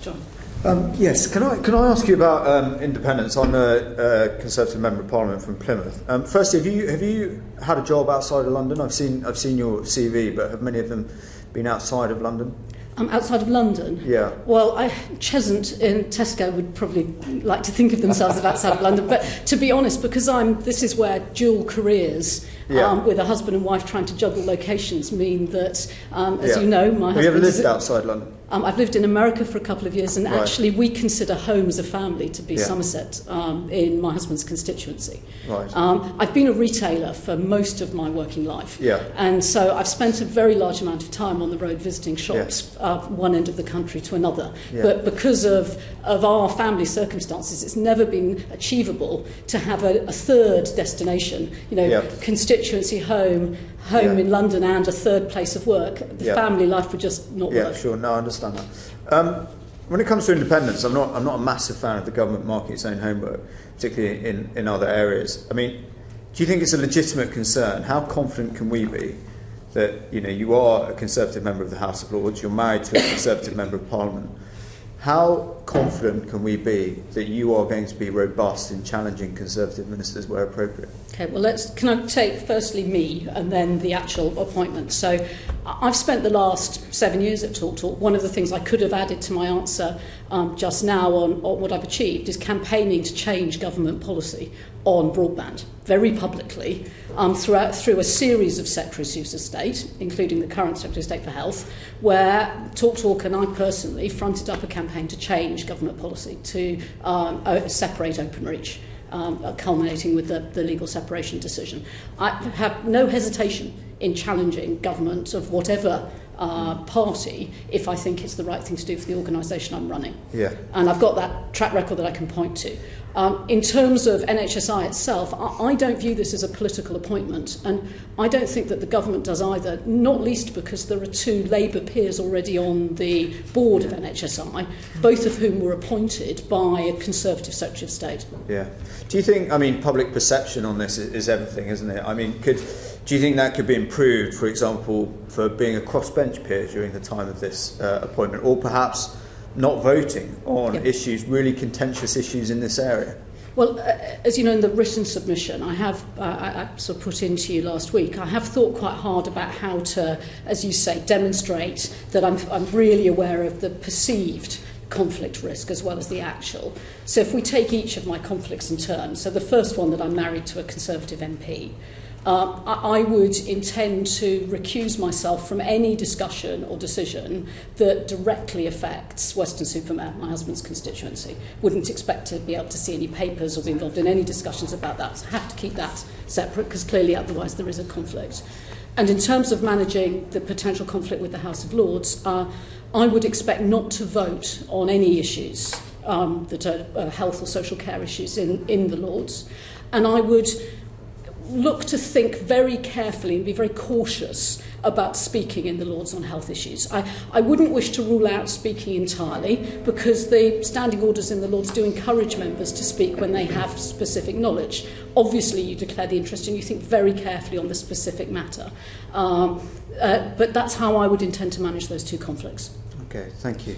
John. Yes, can I ask you about independence? I'm a Conservative Member of Parliament from Plymouth. Firstly, have you had a job outside of London? I've seen your CV, but have many of them been outside of London? Outside of London? Yeah. Well, Cheshunt in Tesco would probably like to think of themselves as outside of London, but to be honest, because this is where dual careers with a husband and wife trying to juggle locations mean that, as you know, my husband... Have you ever lived outside London? I've lived in America for a couple of years, and Right. actually we consider home as a family to be Somerset in my husband's constituency. Right. I've been a retailer for most of my working life, and so I've spent a very large amount of time on the road visiting shops, one end of the country to another. But because of our family circumstances, it's never been achievable to have a third destination, constituency home in London and a third place of work. The family life would just not work. Yeah, sure. No, I understand that. When it comes to independence, I'm not a massive fan of the government marking its own homework, particularly in other areas. I mean, do you think it's a legitimate concern? How confident can we be that you are a Conservative member of the House of Lords, you're married to a Conservative member of Parliament? How confident can we be that you are going to be robust in challenging Conservative ministers where appropriate? Okay, well, can I take firstly me and then the actual appointment? So I've spent the last 7 years at Talk Talk. One of the things I could have added to my answer just now on what I've achieved is campaigning to change government policy on broadband very publicly through a series of Secretaries of State, including the current Secretary of State for Health, where Talk Talk and I personally fronted up a campaign to change government policy to separate Openreach, culminating with the legal separation decision. I have no hesitation in challenging government of whatever party if I think it's the right thing to do for the organisation I'm running. Yeah. And I've got that track record that I can point to. In terms of NHSI itself, I don't view this as a political appointment, and I don't think that the government does either, not least because there are two Labour peers already on the board of NHSI, both of whom were appointed by a Conservative Secretary of State. Yeah. Do you think, public perception on this is everything, isn't it? Do you think that could be improved, for example, for being a crossbench peer during the time of this appointment, or perhaps not voting on issues, really contentious issues in this area? Well, as you know, in the written submission I sort of put into you last week, I have thought quite hard about how to, as you say, demonstrate that I'm really aware of the perceived conflict risk as well as the actual. So if we take each of my conflicts in turn, so the first one, that I'm married to a Conservative MP, I would intend to recuse myself from any discussion or decision that directly affects Weston-super-Mare, my husband's constituency. Wouldn't expect to be able to see any papers or be involved in any discussions about that. So I have to keep that separate, because clearly otherwise there is a conflict. And in terms of managing the potential conflict with the House of Lords, I would expect not to vote on any issues that are health or social care issues in the Lords. And I would look to think very carefully and be very cautious about speaking in the Lords on health issues. I wouldn't wish to rule out speaking entirely, because the standing orders in the Lords do encourage members to speak when they have specific knowledge. Obviously, you declare the interest and you think very carefully on the specific matter. But that's how I would intend to manage those two conflicts. Okay, thank you.